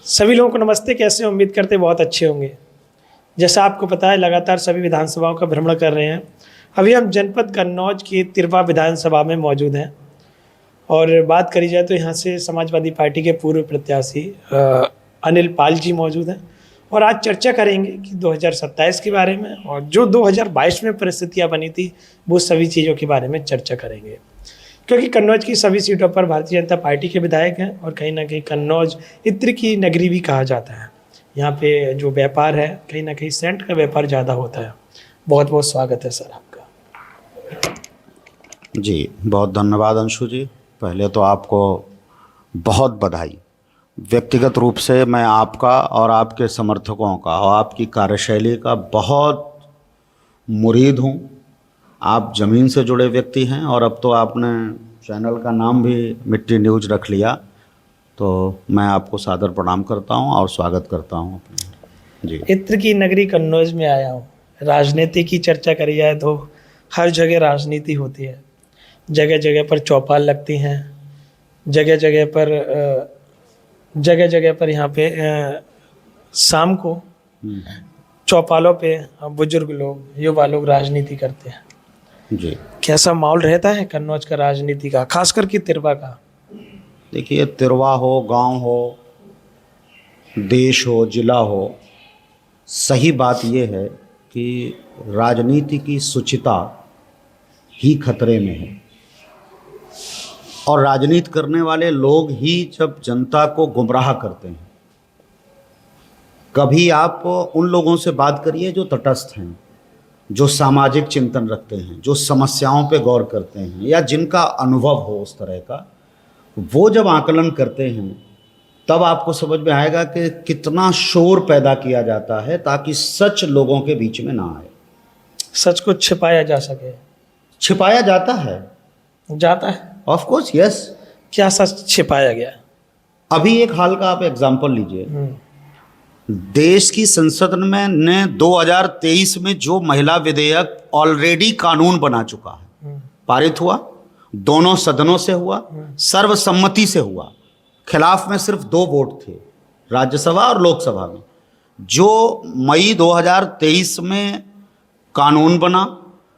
सभी लोगों को नमस्ते। कैसे हैं? उम्मीद करते बहुत अच्छे होंगे। जैसा आपको पता है, लगातार सभी विधानसभाओं का भ्रमण कर रहे हैं। अभी हम जनपद कन्नौज की तिरवा विधानसभा में मौजूद हैं और बात करी जाए तो यहाँ से समाजवादी पार्टी के पूर्व प्रत्याशी अनिल पाल जी मौजूद हैं और आज चर्चा करेंगे कि 2027 के बारे में और जो 2022 में परिस्थितियाँ बनी थी वो सभी चीज़ों के बारे में चर्चा करेंगे, क्योंकि कन्नौज की सभी सीटों पर भारतीय जनता पार्टी के विधायक हैं और कहीं ना कहीं कन्नौज इत्र की नगरी भी कहा जाता है। यहाँ पे जो व्यापार है, कहीं ना कहीं सेंट का व्यापार ज़्यादा होता है। बहुत बहुत स्वागत है सर आपका। जी बहुत धन्यवाद अंशु जी। पहले तो आपको बहुत बधाई। व्यक्तिगत रूप से मैं आपका और आपके समर्थकों का और आपकी कार्यशैली का बहुत मुरीद हूँ। आप ज़मीन से जुड़े व्यक्ति हैं और अब तो आपने चैनल का नाम भी मिट्टी न्यूज़ रख लिया, तो मैं आपको सादर प्रणाम करता हूं और स्वागत करता हूं अपने। जी, इत्र की नगरी कन्नौज में आया हूं। राजनीति की चर्चा करी जाए तो हर जगह राजनीति होती है। जगह जगह पर चौपाल लगती हैं, जगह जगह पर यहाँ पे शाम को चौपालों पे बुजुर्ग लोग, युवा लोग राजनीति करते हैं। जी, कैसा माहौल रहता है कन्नौज का राजनीति का, खास करके तिरवा का? देखिए, तिरवा हो, गांव हो, देश हो, जिला हो, सही बात ये है कि राजनीति की शुचिता ही खतरे में है और राजनीति करने वाले लोग ही जब जनता को गुमराह करते हैं। कभी आप उन लोगों से बात करिए जो तटस्थ हैं, जो सामाजिक चिंतन रखते हैं, जो समस्याओं पे गौर करते हैं या जिनका अनुभव हो उस तरह का, वो जब आकलन करते हैं तब आपको समझ में आएगा कि कितना शोर पैदा किया जाता है ताकि सच लोगों के बीच में ना आए। सच को छिपाया जा सके। छिपाया जाता है ऑफ कोर्स, यस। क्या सच छिपाया गया? अभी एक हाल का आप एग्जांपल लीजिए। देश की संसद में ने 2023 में जो महिला विधेयक ऑलरेडी कानून बना चुका है, पारित हुआ, दोनों सदनों से हुआ, सर्वसम्मति से हुआ। खिलाफ में सिर्फ 2 वोट थे, राज्यसभा और लोकसभा में। जो मई 2023 में कानून बना,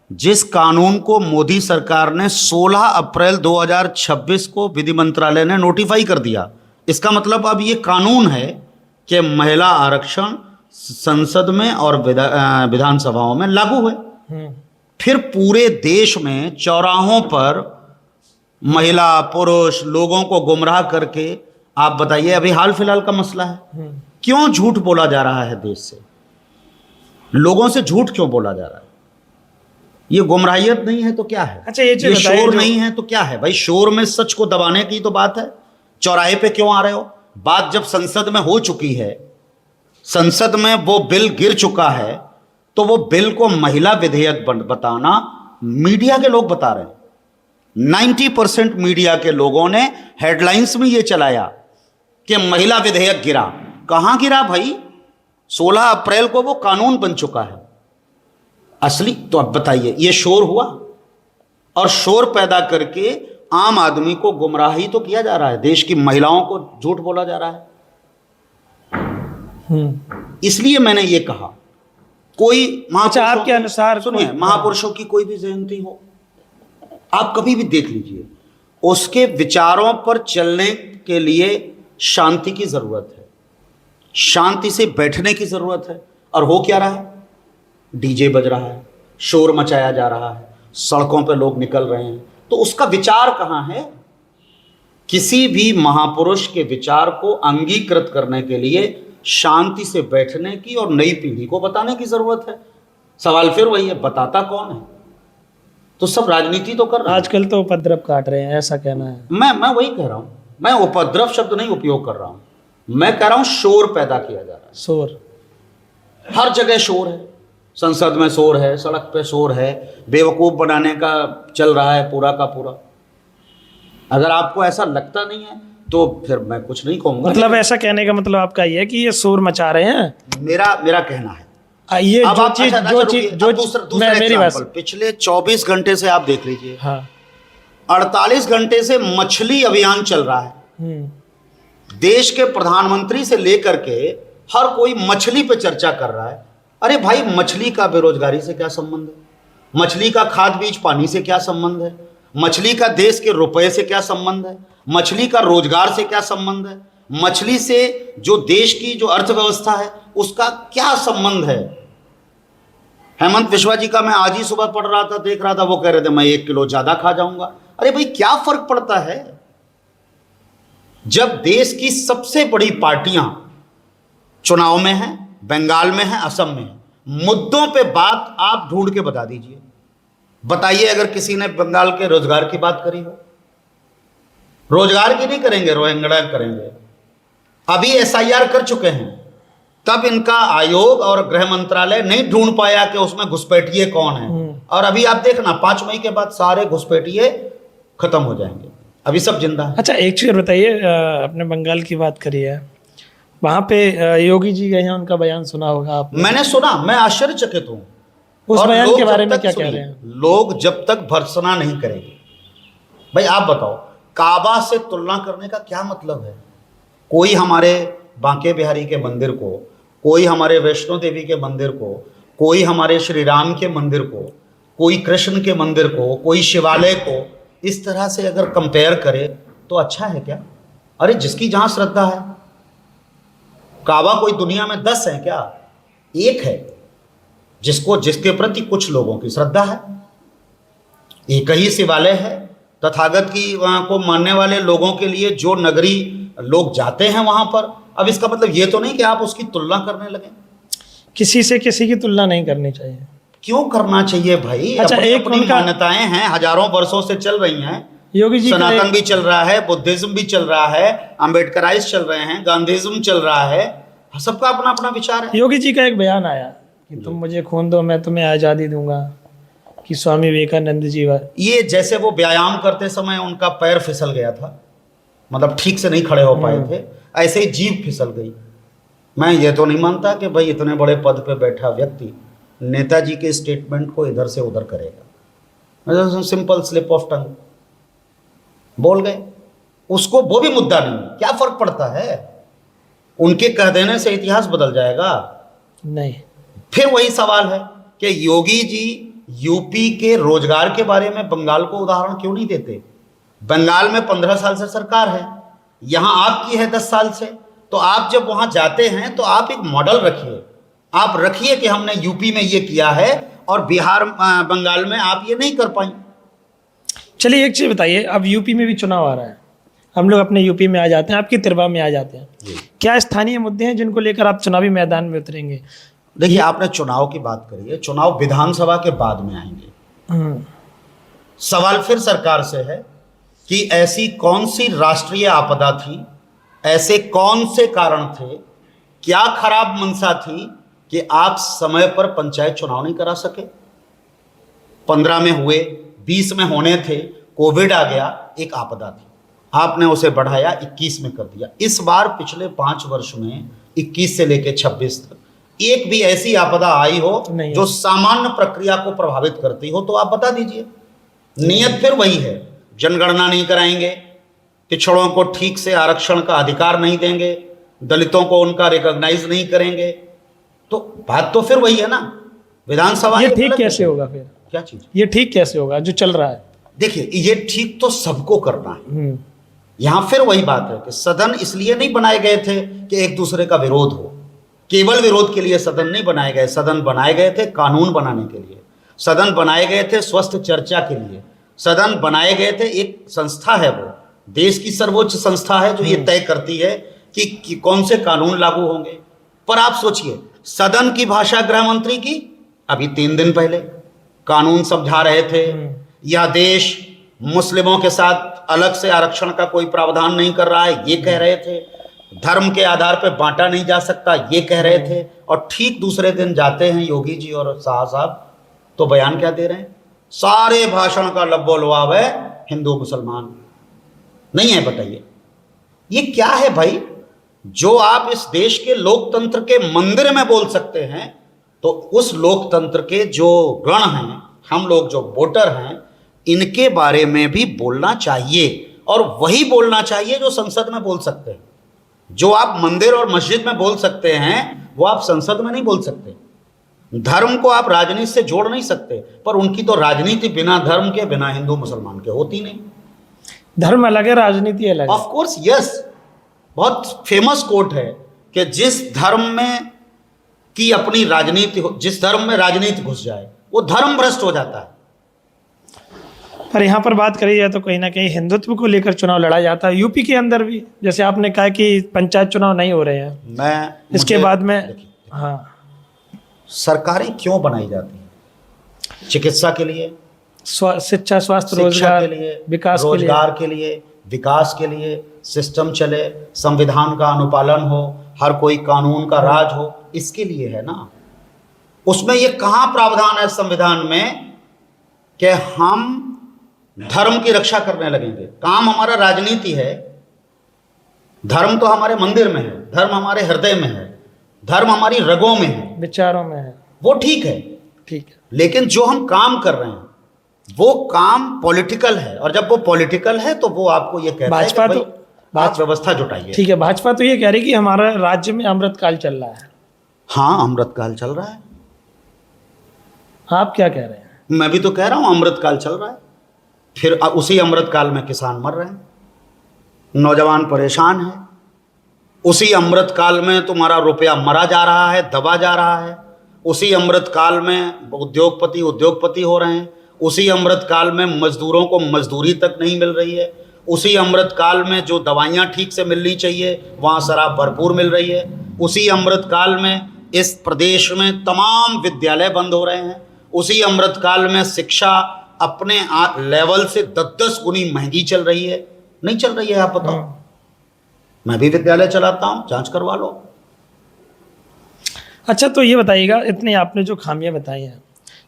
जिस कानून को मोदी सरकार ने 16 अप्रैल 2026 को विधि मंत्रालय ने नोटिफाई कर दिया। इसका मतलब अब ये कानून है कि महिला आरक्षण संसद में और विधानसभाओं में लागू है। फिर पूरे देश में चौराहों पर महिला पुरुष लोगों को गुमराह करके, आप बताइए, अभी हाल फिलहाल का मसला है, क्यों झूठ बोला जा रहा है देश से? लोगों से झूठ क्यों बोला जा रहा है? ये गुमराहियत नहीं है तो क्या है? अच्छा, ये शोर नहीं है तो क्या है भाई? शोर में सच को दबाने की तो बात है। चौराहे पे क्यों आ रहे हो? बात जब संसद में हो चुकी है, संसद में वो बिल गिर चुका है, तो वो बिल को महिला विधेयक बताना मीडिया के लोग बता रहे हैं। 90% मीडिया के लोगों ने हेडलाइंस में ये चलाया कि महिला विधेयक गिरा। कहां गिरा भाई? 16 अप्रैल को वो कानून बन चुका है असली। तो अब बताइए, ये शोर हुआ और शोर पैदा करके आम आदमी को गुमराही तो किया जा रहा है, देश की महिलाओं को झूठ बोला जा रहा है। इसलिए मैंने ये कहा, कोई आपके अनुसार सुनिए, महापुरुषों की कोई भी जयंती हो, आप कभी भी देख लीजिए, उसके विचारों पर चलने के लिए शांति की जरूरत है, शांति से बैठने की जरूरत है। और हो क्या रहा है? डीजे बज रहा है, शोर मचाया जा रहा है, सड़कों पर लोग निकल रहे हैं। तो उसका विचार कहाँ है? किसी भी महापुरुष के विचार को अंगीकृत करने के लिए शांति से बैठने की और नई पीढ़ी को बताने की जरूरत है। सवाल फिर वही है, बताता कौन है? तो सब राजनीति तो कर रहे हैं। आजकल तो उपद्रव काट रहे हैं, ऐसा कहना है। मैं वही कह रहा हूं, मैं उपद्रव शब्द नहीं उपयोग कर रहा हूं, मैं कह रहा हूं शोर पैदा किया जा रहा है। शोर हर जगह शोर है, संसद में शोर है, सड़क पे शोर है, बेवकूफ़ बनाने का चल रहा है पूरा का पूरा। अगर आपको ऐसा लगता नहीं है तो फिर मैं कुछ नहीं कहूँगा। मतलब ऐसा कहने का मतलब आपका ये है कि ये शोर मचा रहे हैं? मेरा कहना है। ये अब मेरी बात, पिछले 24 घंटे से आप देख लीजिए। हाँ, 48 घंटे से मछली अभियान चल रहा है। देश के प्रधानमंत्री से लेकर के हर कोई मछली पे चर्चा कर रहा है। अरे भाई, मछली का बेरोजगारी से क्या संबंध है? मछली का खाद बीज पानी से क्या संबंध है? मछली का देश के रुपए से क्या संबंध है? मछली का रोजगार से क्या संबंध है? मछली से जो देश की जो अर्थव्यवस्था है उसका क्या संबंध है? हेमंत विश्वा जी का मैं आज ही सुबह पढ़ रहा था, देख रहा था, वो कह रहे थे मैं 1 किलो ज्यादा खा जाऊंगा। अरे भाई, क्या फर्क पड़ता है जब देश की सबसे बड़ी पार्टियां चुनाव में हैं, बंगाल में हैं, असम में हैं। मुद्दों पे बात आप ढूंढ के बता दीजिए। बताइए अगर किसी ने बंगाल के रोजगार की बात करी हो। रोजगार की नहीं करेंगे, रोहिंग्या करेंगे। अभी एसआईआर कर चुके हैं, तब इनका आयोग और गृह मंत्रालय नहीं ढूंढ पाया कि उसमें घुसपैठिए कौन है। और अभी आप देखना 5 मई के बाद सारे घुसपैठिए खत्म हो जाएंगे, अभी सब जिंदा है। अच्छा, एक चीज़ बताइए, आपने बंगाल की बात करी है, वहाँ पे योगी जी गए हैं, उनका बयान सुना होगा आपने? मैंने सुना, मैं आश्चर्यचकित हूँ। उस और बयान लोग के बारे जब में तक क्या कह सुनिए, रहे हैं? लोग जब तक भर्त्सना नहीं करेंगे, भाई आप बताओ, काबा से तुलना करने का क्या मतलब है? कोई हमारे बांके बिहारी के मंदिर को, कोई हमारे वैष्णो देवी के मंदिर को, कोई हमारे श्री राम के मंदिर को, कोई कृष्ण के मंदिर को, कोई शिवालय को इस तरह से अगर कंपेयर करे तो अच्छा है क्या? अरे जिसकी जहां श्रद्धा है, काबा कोई दुनिया में 10 है क्या? एक है जिसके प्रति कुछ लोगों की श्रद्धा है। एक ही शिवालय है, तथागत की वहां को मानने वाले लोगों के लिए जो नगरी लोग जाते हैं वहां पर। अब इसका मतलब ये तो नहीं कि आप उसकी तुलना करने लगे। किसी से किसी की तुलना नहीं करनी चाहिए। क्यों करना चाहिए भाई? अच्छा, अपनी एक अपनी उनका मान्यताएं हैं, हज़ारों वर्षों से चल रही हैं। योगी जी का सनातन भी चल रहा है, बुद्धिज्म भी चल रहा है, अम्बेडकराइज चल रहे हैं, गांधीज्म चल रहा है, सबका अपना अपना विचार है। योगी जी का एक बयान आया कि तुम मुझे खून दो मैं तुम्हें आज़ादी दूंगा, कि स्वामी विवेकानंद जी ये जैसे वो व्यायाम करते समय उनका पैर फिसल गया था, मतलब ठीक से नहीं खड़े हो पाए थे, ऐसे ही जीभ फिसल गई। मैं ये तो नहीं मानता कि भाई इतने बड़े पद पे बैठा व्यक्ति नेताजी के स्टेटमेंट को इधर से उधर करेगा। सिंपल स्लिप ऑफ टंग बोल गए, उसको वो भी मुद्दा नहीं, क्या फर्क पड़ता है? उनके कह देने से इतिहास बदल जाएगा? नहीं। फिर वही सवाल है कि योगी जी यूपी के रोजगार के बारे में बंगाल को उदाहरण क्यों नहीं देते? बंगाल में 15 साल से सरकार है, यहां आपकी है 10 साल से। तो आप जब वहां जाते हैं तो आप एक मॉडल रखिए, आप रखिए कि हमने यूपी में ये किया है और बिहार बंगाल में आप ये नहीं कर पाई। चलिए एक चीज़ बताइए, अब यूपी में भी चुनाव आ रहा है, हम लोग अपने यूपी में आ जाते हैं, आपकी तिरवा में आ जाते हैं, क्या स्थानीय मुद्दे हैं जिनको लेकर आप चुनावी मैदान में उतरेंगे? देखिए, आपने चुनाव की बात करी है, चुनाव विधानसभा के बाद में आएंगे। सवाल फिर सरकार से है कि ऐसी कौन सी राष्ट्रीय आपदा थी, ऐसे कौन से कारण थे, क्या खराब मंशा थी कि आप समय पर पंचायत चुनाव नहीं करा सके? 15 में हुए, 20 में होने थे, कोविड आ गया, एक आपदा थी, आपने उसे बढ़ाया, 21 में कर दिया। इस बार पिछले 5 वर्ष में 21 से लेकर 26 तक एक भी ऐसी आपदा आई हो जो सामान्य प्रक्रिया को प्रभावित करती हो तो आप बता दीजिए। नियत फिर वही है, जनगणना नहीं कराएंगे, पिछड़ों को ठीक से आरक्षण का अधिकार नहीं देंगे, दलितों को उनका रिकॉग्नाइज नहीं करेंगे, तो बात तो फिर वही है ना। विधानसभा ये ठीक कैसे होगा फिर? क्या चीज? ये ठीक कैसे होगा जो चल रहा है? देखिए, ये ठीक तो सबको करना है। यहां फिर वही बात है कि सदन इसलिए नहीं बनाए गए थे कि एक दूसरे का विरोध हो, केवल विरोध के लिए सदन नहीं बनाए गए। सदन बनाए गए थे कानून बनाने के लिए, सदन बनाए गए थे स्वस्थ चर्चा के लिए, सदन बनाए गए थे, एक संस्था है, वो देश की सर्वोच्च संस्था है जो ये तय करती है कि कौन से कानून लागू होंगे। पर आप सोचिए, सदन की भाषा गृह मंत्री की अभी 3 दिन पहले कानून समझा रहे थे, यह देश मुस्लिमों के साथ अलग से आरक्षण का कोई प्रावधान नहीं कर रहा है, ये कह रहे थे, धर्म के आधार पर बांटा नहीं जा सकता, ये कह रहे थे। और ठीक दूसरे दिन जाते हैं योगी जी और शाह साहब, तो बयान क्या दे रहे हैं? सारे भाषण का लब्बो लुआब है हिंदू मुसलमान। नहीं है, बताइए ये क्या है भाई? जो आप इस देश के लोकतंत्र के मंदिर में बोल सकते हैं, तो उस लोकतंत्र के जो गण हैं, हम लोग जो वोटर हैं, इनके बारे में भी बोलना चाहिए, और वही बोलना चाहिए जो संसद में बोल सकते हैं। जो आप मंदिर और मस्जिद में बोल सकते हैं वो आप संसद में नहीं बोल सकते। धर्म को आप राजनीति से जोड़ नहीं सकते, पर उनकी तो राजनीति बिना धर्म के, बिना हिंदू मुसलमान के होती नहीं। धर्म अलग है, राजनीति अलग है। ऑफ कोर्स यस, बहुत फेमस कोट है कि जिस धर्म में की अपनी राजनीति हो, जिस धर्म में राजनीति घुस जाए वो धर्म भ्रष्ट हो जाता है। पर यहाँ पर बात करी जाए तो कहीं ना कहीं हिंदुत्व को लेकर चुनाव लड़ा जाता है यूपी के अंदर भी। जैसे आपने कहा कि पंचायत चुनाव नहीं हो रहे हैं, इसके बाद में हाँ, सरकारें क्यों बनाई जाती हैं? चिकित्सा के लिए, शिक्षा, स्वास्थ्य, शिक्षा रोजगार के लिए, विकास रोजगार के लिए, विकास के लिए, सिस्टम चले, संविधान का अनुपालन हो, हर कोई कानून का राज हो, इसके लिए है ना। उसमें ये कहाँ प्रावधान है संविधान में कि हम धर्म की रक्षा करने लगेंगे? काम हमारा राजनीति है, धर्म तो हमारे मंदिर में है, धर्म हमारे हृदय में है, धर्म हमारी रगों में है, विचारों में है, वो ठीक है। ठीक है, लेकिन जो हम काम कर रहे हैं वो काम पॉलिटिकल है, और जब वो पॉलिटिकल है तो वो आपको ये कहता है भाजपा कि तो भाई आप व्यवस्था जुटाइए। ठीक है, भाजपा तो ये कह रही कि हमारा राज्य में अमृतकाल चल रहा है। हाँ, अमृतकाल चल रहा है। आप क्या कह रहे हैं? मैं भी तो कह रहा हूँ अमृतकाल चल रहा है। फिर उसी अमृतकाल में किसान मर रहे हैं, नौजवान परेशान है, उसी अमृतकाल में तुम्हारा रुपया मरा जा रहा है, दबा जा रहा है, उसी अमृतकाल में उद्योगपति हो रहे हैं, उसी अमृतकाल में मजदूरों को मजदूरी तक नहीं मिल रही है, उसी अमृतकाल में जो दवाइयाँ ठीक से मिलनी चाहिए वहाँ शराब भरपूर मिल रही है, उसी अमृतकाल में इस प्रदेश में तमाम विद्यालय बंद हो रहे हैं, उसी अमृतकाल में शिक्षा अपने लेवल से 10-10 गुनी महंगी चल रही है। नहीं चल रही है? आप बताओ। मैं भी विद्यालय चलाता हूँ, जांच करवा लो। अच्छा, तो ये बताइएगा, इतनी आपने जो खामियां बताई हैं,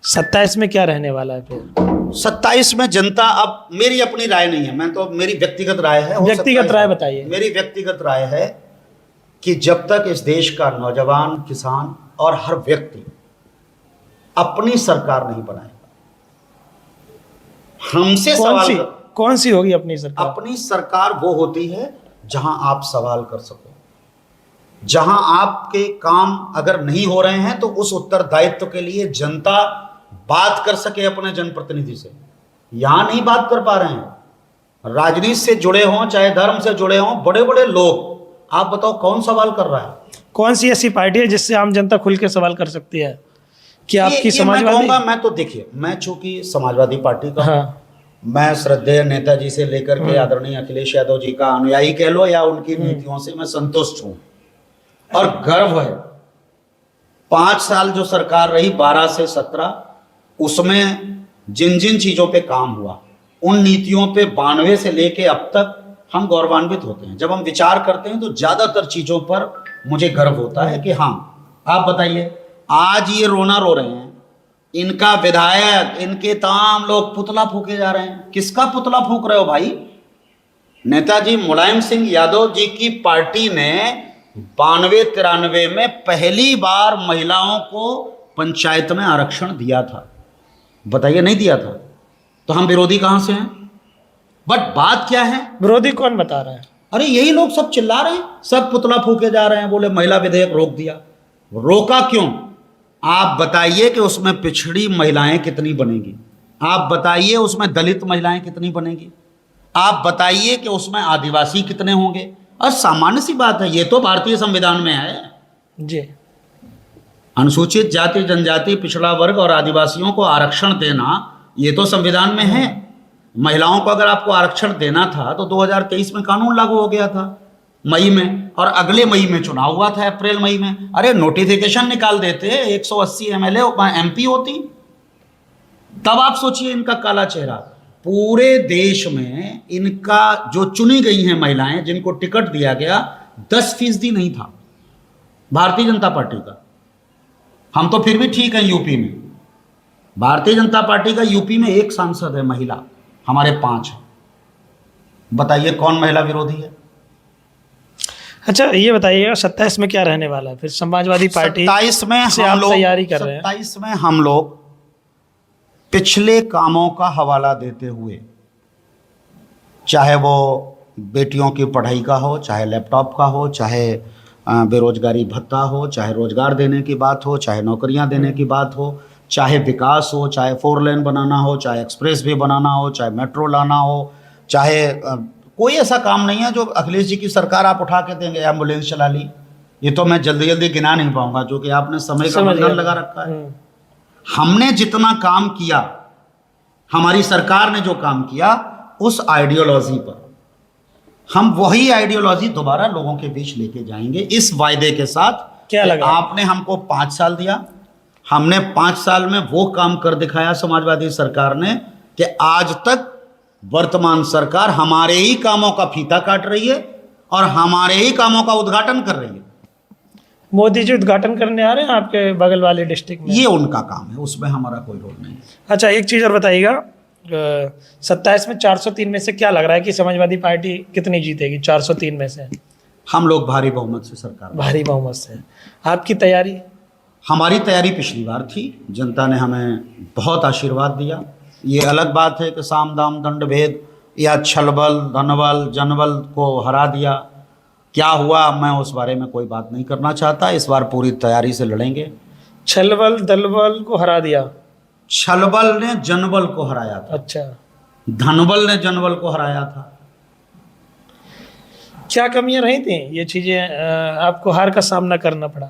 27 में क्या रहने वाला है? फिर 27 में जनता, अब मेरी अपनी राय नहीं है, मैं तो मेरी व्यक्तिगत राय है। व्यक्तिगत राय बताइए। मेरी व्यक्तिगत राय है कि जब तक इस देश का नौजवान, किसान और हर व्यक्ति अपनी सरकार नहीं बनाएगा, हमसे सवाल कौन सी होगी अपनी सरकार? अपनी सरकार वो होती है जहां आप सवाल कर सको, जहां आपके काम अगर नहीं हो रहे हैं तो उस उत्तरदायित्व के लिए जनता बात कर सके अपने जनप्रतिनिधि से। यहां नहीं बात कर पा रहे हैं। राजनीति से जुड़े हों चाहे धर्म से जुड़े हों बड़े बड़े लोग, आप बताओ कौन सवाल कर रहा है? कौन सी ऐसी पार्टी है जिससे आम जनता खुल के सवाल कर सकती है? कि आपकी समाजवादी? मैं तो देखिए, मैं चूंकि समाजवादी पार्टी का हाँ। मैं श्रद्धेय नेताजी से लेकर के आदरणीय अखिलेश यादव जी का अनुयायी कह लो या उनकी नीतियों से मैं संतुष्ट हूं और गर्व है। 5 साल जो सरकार रही 12 से 17, उसमें जिन जिन चीजों पे काम हुआ, उन नीतियों पे 92 से लेके अब तक हम गौरवान्वित होते हैं। जब हम विचार करते हैं तो ज्यादातर चीजों पर मुझे गर्व होता है कि हाँ। आप बताइए, आज ये रोना रो रहे हैं, इनका विधायक, इनके तमाम लोग पुतला फूके जा रहे हैं। किसका पुतला फूक रहे हो भाई? नेताजी मुलायम सिंह यादव जी की पार्टी ने 92-93 में पहली बार महिलाओं को पंचायत में आरक्षण दिया था। बताइए, नहीं दिया था तो हम विरोधी कहां से हैं? बट बात क्या है? विरोधी कौन बता रहा है? अरे यही लोग सब चिल्ला रहे हैं, सब पुतला फूके जा रहे हैं, बोले महिला विधेयक रोक दिया। रोका क्यों? आप बताइए कि उसमें पिछड़ी महिलाएं कितनी बनेगी? आप बताइए उसमें दलित महिलाएं कितनी बनेगी? आप बताइए कि उसमें आदिवासी कितने होंगे? और सामान्य सी बात है, ये तो भारतीय संविधान में है जी। अनुसूचित जाति, जनजाति, पिछड़ा वर्ग और आदिवासियों को आरक्षण देना, ये तो संविधान में है। महिलाओं को अगर आपको आरक्षण देना था तो 2023 में कानून लागू हो गया था मई में, और अगले मई में चुनाव हुआ था, अप्रैल मई में। अरे नोटिफिकेशन निकाल देते, 180 MLA MP होती, तब आप सोचिए इनका काला चेहरा। पूरे देश में इनका जो चुनी गई हैं महिलाएं, जिनको टिकट दिया गया, 10% नहीं था भारतीय जनता पार्टी का। हम तो फिर भी ठीक हैं यूपी में। भारतीय जनता पार्टी का यूपी में 1 सांसद है महिला, हमारे 5 है। बताइए कौन महिला विरोधी है? अच्छा, ये बताइएगा 27 में क्या रहने वाला है? फिर समाजवादी पार्टी 27 में से आप तैयारी कर रहे हैं? 27 में हम लोग पिछले कामों का हवाला देते हुए, चाहे वो बेटियों की पढ़ाई का हो, चाहे लैपटॉप का हो, चाहे बेरोजगारी भत्ता हो, चाहे रोजगार देने की बात हो, चाहे नौकरियां देने की बात हो, चाहे विकास हो, चाहे 4 लेन बनाना हो, चाहे एक्सप्रेस वे बनाना हो, चाहे मेट्रो लाना हो, चाहे कोई ऐसा काम नहीं है जो अखिलेश जी की सरकार आप उठा के देंगे। एम्बुलेंस चला ली, ये तो मैं जल्दी जल्दी गिना नहीं पाऊंगा क्योंकि आपने समय का बंधन लगा रखा है। हमने जितना काम किया, हमारी सरकार ने जो काम किया, उस आइडियोलॉजी पर हम वही आइडियोलॉजी दोबारा लोगों के बीच लेके जाएंगे, इस वायदे के साथ। क्या लगा? आपने हमको 5 साल दिया, हमने 5 साल में वो काम कर दिखाया समाजवादी सरकार ने कि आज तक वर्तमान सरकार हमारे ही कामों का फीता काट रही है और हमारे ही कामों का उद्घाटन कर रही है। मोदी जी उद्घाटन करने आ रहे हैं आपके बगल वाले डिस्ट्रिक्ट में? ये उनका काम है, उसमें हमारा कोई रोल नहीं है। अच्छा, एक चीज़ और बताइएगा, 27 में 403 में से क्या लग रहा है कि समाजवादी पार्टी कितनी जीतेगी 403 में से? हम लोग भारी बहुमत से सरकार, भारी बहुमत से। आपकी तैयारी? हमारी तैयारी पिछली बार थी, जनता ने हमें बहुत आशीर्वाद दिया। ये अलग बात है कि साम दाम दंड भेद या छलबल धनबल जनबल को हरा दिया, क्या हुआ मैं उस बारे में कोई बात नहीं करना चाहता। इस बार पूरी तैयारी से लड़ेंगे। छलबल दलबल को हरा दिया? छलबल ने जनबल को हराया था। अच्छा, धनबल ने जनबल को हराया था। क्या कमियां रही थी ये चीज़ें आपको हार का सामना करना पड़ा?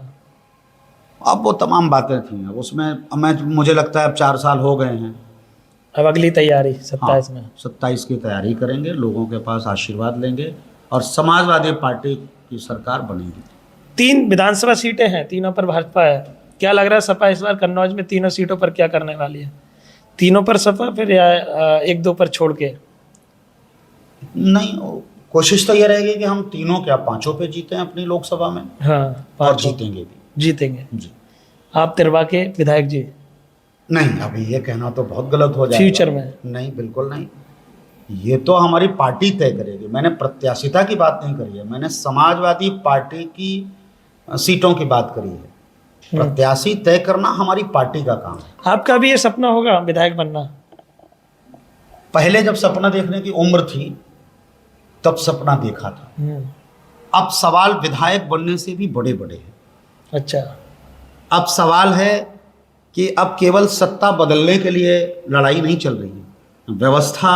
अब वो तमाम बातें थी, अब उसमें मुझे लगता है अब 4 साल हो गए हैं। अब अगली तैयारी 27 में? 27 की तैयारी करेंगे, लोगों के पास आशीर्वाद लेंगे और समाजवादी पार्टी की सरकार बनेगी। 3 विधानसभा सीटें हैं, तीनों पर भाजपा है। क्या लग रहा है सपा इस बार कन्नौज में तीनों सीटों पर क्या करने वाली है? तीनों पर सपा फिर या 1-2 पर छोड़ के? नहीं, कोशिश तो ये रहेगी कि हम तीनों क्या 5 पे जीते हैं अपनी लोकसभा में। हाँ, और 5 जीतेंगे भी। जीतेंगे जी। आप तिरवा के विधायक जी? नहीं, अभी ये कहना तो बहुत गलत हो जाएगा। फ्यूचर में? नहीं, बिल्कुल नहीं। ये तो हमारी पार्टी तय करेगी। मैंने प्रत्याशिता की बात नहीं करी है, मैंने समाजवादी पार्टी की सीटों की बात करी है। प्रत्याशी तय करना हमारी पार्टी का काम है। आपका भी ये सपना होगा विधायक बनना? पहले जब सपना देखने की उम्र थी तब सपना देखा था। अब सवाल विधायक बनने से भी बड़े बड़े हैं। अच्छा, अब सवाल है कि अब केवल सत्ता बदलने के लिए लड़ाई नहीं चल रही है। व्यवस्था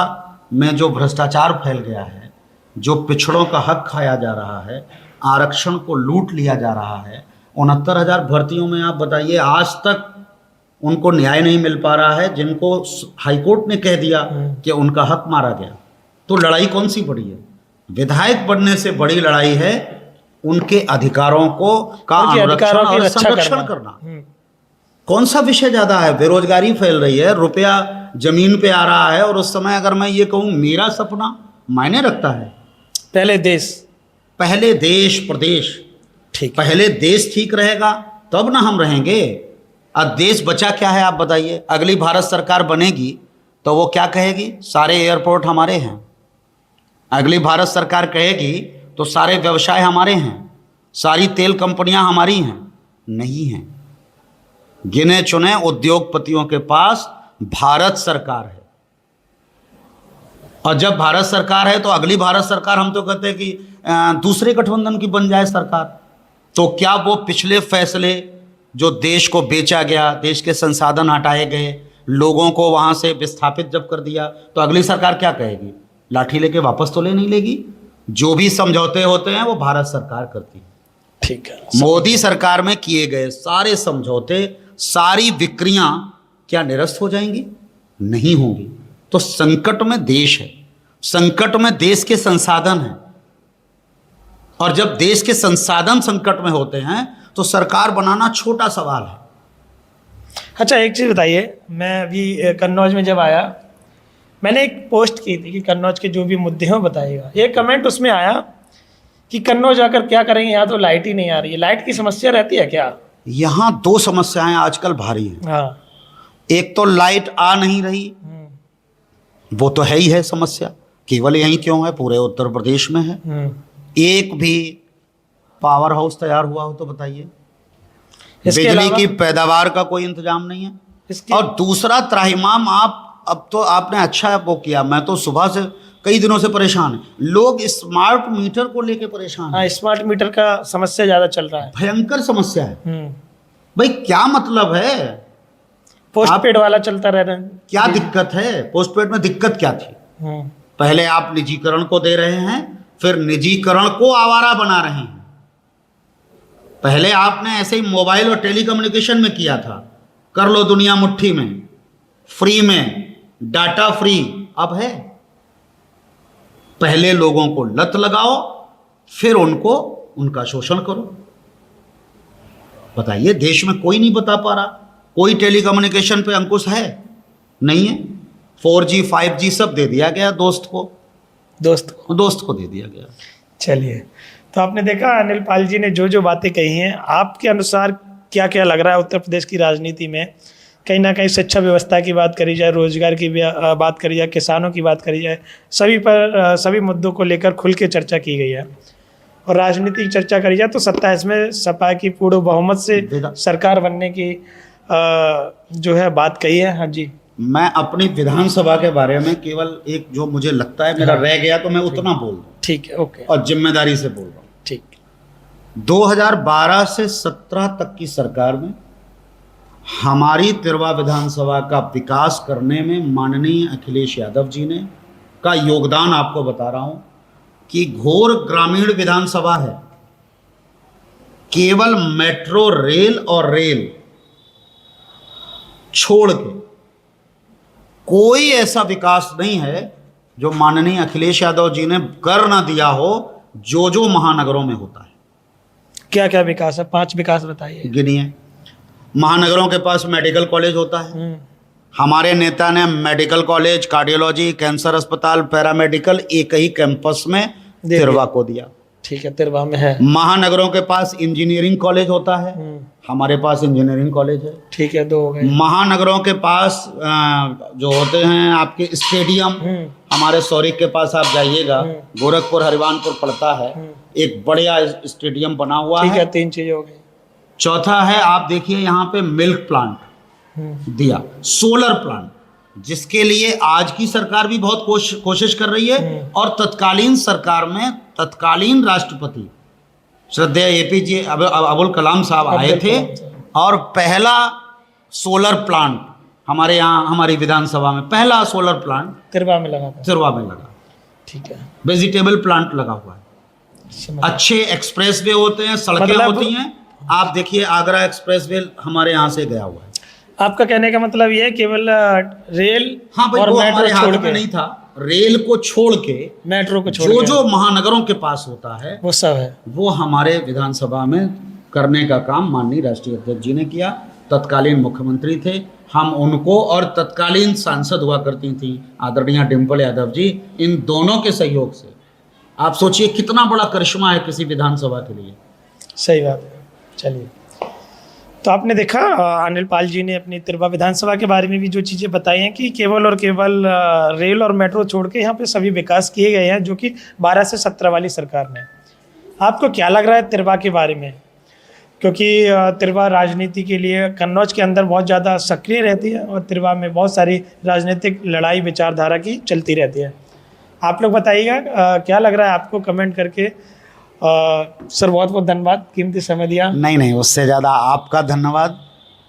में जो भ्रष्टाचार फैल गया है, जो पिछड़ों का हक खाया जा रहा है, आरक्षण को लूट लिया जा रहा है, 69,000 भर्तियों में आप बताइए आज तक उनको न्याय नहीं मिल पा रहा है, जिनको हाईकोर्ट ने कह दिया कि उनका हक मारा गया। तो लड़ाई कौन सी बड़ी है? विधायक बनने से बड़ी लड़ाई है उनके अधिकारों का अनुरक्षण और संरक्षण करना। कौन सा विषय ज्यादा है? बेरोजगारी फैल रही है, रुपया जमीन पे आ रहा है, और उस समय अगर मैं ये कहूँ मेरा सपना मायने रखता है। पहले देश प्रदेश ठीक, पहले देश ठीक रहेगा तब ना हम रहेंगे। अब देश बचा क्या है आप बताइए? अगली भारत सरकार बनेगी तो वो क्या कहेगी? सारे एयरपोर्ट हमारे हैं। अगली भारत सरकार कहेगी तो सारे व्यवसाय हमारे हैं, सारी तेल कंपनियां हमारी हैं। नहीं हैं, गिने चुने उद्योगपतियों के पास भारत सरकार है। और जब भारत सरकार है तो अगली भारत सरकार, हम तो कहते हैं कि दूसरे गठबंधन की बन जाए सरकार। तो क्या वो पिछले फैसले जो देश को बेचा गया, देश के संसाधन हटाए गए, लोगों को वहाँ से विस्थापित जब कर दिया, तो अगली सरकार क्या कहेगी? लाठी लेके वापस तो ले नहीं लेगी। जो भी समझौते होते हैं वो भारत सरकार करती है। ठीक है। मोदी सरकार में किए गए सारे समझौते, सारी बिक्रियां क्या निरस्त हो जाएंगी? नहीं होंगी। तो संकट में देश है, संकट में देश के संसाधन हैं, और जब देश के संसाधन संकट में होते हैं तो सरकार बनाना छोटा सवाल है। अच्छा, एक चीज़ बताइए, मैं अभी कन्नौज में जब आया, मैंने एक पोस्ट की थी कि कन्नौज के जो भी मुद्दे हों बताइएगा। एक कमेंट उसमें आया कि कन्नौज आकर क्या करेंगे, यहाँ तो लाइट ही नहीं आ रही है। लाइट की समस्या रहती है क्या? यहाँ 2 समस्याएं आजकल भारी हैं। हाँ, एक तो लाइट आ नहीं रही, वो तो है ही है समस्या। केवल यहीं क्यों है, पूरे उत्तर प्रदेश में है। एक भी पावर हाउस तैयार हुआ हो तो बताइए। बिजली की पैदावार का कोई इंतजाम नहीं है। और दूसरा त्राहिमाम, आप अब तो आपने अच्छा वो किया, मैं तो सुबह से कई दिनों से परेशान हैं। लोग स्मार्ट मीटर को लेके परेशान हैं। हाँ, स्मार्ट मीटर का समस्या ज़्यादा चल रहा है। भयंकर समस्या है। भाई क्या मतलब है? पोस्टपेड वाला चलता रह रहा है। क्या दिक्कत है? पोस्टपेड में दिक्कत क्या थी? पहले आप निजीकरण को दे रहे हैं, फिर निजीकरण को आवारा बना रहे हैं। पहले आपने ऐसे ही मोबाइल और टेलीकम्युनिकेशन में किया था, कर लो दुनिया मुट्ठी में, फ्री में, डाटा फ्री। अब है पहले लोगों को लत लगाओ, फिर उनको उनका शोषण करो। बताइए, देश में कोई नहीं बता पा रहा, कोई टेलीकम्युनिकेशन पे अंकुश है? नहीं है। 4G 5G सब दे दिया गया दोस्त को दे दिया गया। चलिए, तो आपने देखा अनिल पाल जी ने जो जो बातें कही हैं, आपके अनुसार क्या क्या लग रहा है उत्तर प्रदेश की राजनीति में? कहीं ना कहीं शिक्षा व्यवस्था की बात करी जाए, रोजगार की बात करी जाए, किसानों की बात करी जाए, सभी मुद्दों को लेकर खुल के चर्चा की गई है। और राजनीतिक चर्चा करी जाए तो 27 में सपा की पूर्ण बहुमत से सरकार बनने की जो है बात कही है। हाँ जी, मैं अपनी विधानसभा के बारे में केवल एक जो मुझे लगता है मेरा रह गया तो मैं उतना बोल दूं। ठीक है, ओके। और जिम्मेदारी से बोल रहा हूँ। ठीक। 2012 से 17 तक की सरकार में हमारी तिरवा विधानसभा का विकास करने में माननीय अखिलेश यादव जी ने का योगदान आपको बता रहा हूं कि घोर ग्रामीण विधानसभा है। केवल मेट्रो रेल और रेल छोड़ के कोई ऐसा विकास नहीं है जो माननीय अखिलेश यादव जी ने कर ना दिया हो, जो महानगरों में होता है। क्या क्या विकास है? 5 विकास बताइए। गिनिए। महानगरों के पास मेडिकल कॉलेज होता है, हमारे नेता ने मेडिकल कॉलेज, कार्डियोलॉजी, कैंसर अस्पताल, पैरामेडिकल एक ही कैंपस में तिरवा को दिया। ठीक है, तिरवा में है। महानगरों के पास इंजीनियरिंग कॉलेज होता है, हमारे पास इंजीनियरिंग कॉलेज है। ठीक है, 2 हो गए। महानगरों के पास जो होते हैं आपके स्टेडियम, हमारे सौरिक के पास आप जाइएगा, गोरखपुर हरिवानपुर पड़ता है, एक बढ़िया स्टेडियम बना हुआ है। ठीक है, 3 चीजें हो गई। चौथा है, आप देखिए यहाँ पे मिल्क प्लांट दिया, सोलर प्लांट, जिसके लिए आज की सरकार भी बहुत कोशिश कर रही है। और तत्कालीन सरकार में तत्कालीन राष्ट्रपति श्रद्धेय APJ अबुल कलाम साहब आए थे और पहला सोलर प्लांट हमारे यहाँ, हमारी विधानसभा में पहला सोलर प्लांट तिरवा में लगा था। तिरवा में लगा। ठीक है, वेजिटेबल प्लांट लगा हुआ है। अच्छे एक्सप्रेसवे होते हैं, सड़कें होती हैं। आप देखिए आगरा एक्सप्रेसवे हमारे यहाँ से गया हुआ है। आपका कहने का मतलब ये है केवल रेल और मेट्रो छोड़ के नहीं था, रेल को छोड़ के, मेट्रो को छोड़ के जो महानगरों के पास होता है वो सब है, वो हमारे विधानसभा में करने का काम माननीय राष्ट्रीय अध्यक्ष जी ने किया। तत्कालीन मुख्यमंत्री थे, हम उनको और तत्कालीन सांसद हुआ करती थी आदरणीय डिम्पल यादव जी, इन दोनों के सहयोग से आप सोचिए कितना बड़ा करिश्मा है किसी विधानसभा के लिए। सही बात है। चलिए, तो आपने देखा अनिल पाल जी ने अपनी तिरवा विधानसभा के बारे में भी जो चीज़ें बताई हैं कि केवल और केवल रेल और मेट्रो छोड़ के यहाँ पे सभी विकास किए गए हैं, जो कि 12 से 17 वाली सरकार में। आपको क्या लग रहा है तिरवा के बारे में? क्योंकि तिरवा राजनीति के लिए कन्नौज के अंदर बहुत ज़्यादा सक्रिय रहती है और तिरवा में बहुत सारी राजनीतिक लड़ाई विचारधारा की चलती रहती है। आप लोग बताइएगा क्या लग रहा है आपको, कमेंट करके। सर बहुत बहुत धन्यवाद, कीमती समय दिया। नहीं, उससे ज़्यादा आपका धन्यवाद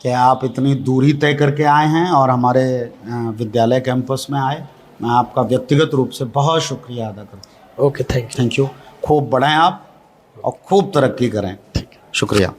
कि आप इतनी दूरी तय करके आए हैं और हमारे विद्यालय कैंपस में आए। मैं आपका व्यक्तिगत रूप से बहुत शुक्रिया अदा करता हूँ। Okay, thank you. खूब बढ़ें आप और खूब तरक्की करें। शुक्रिया।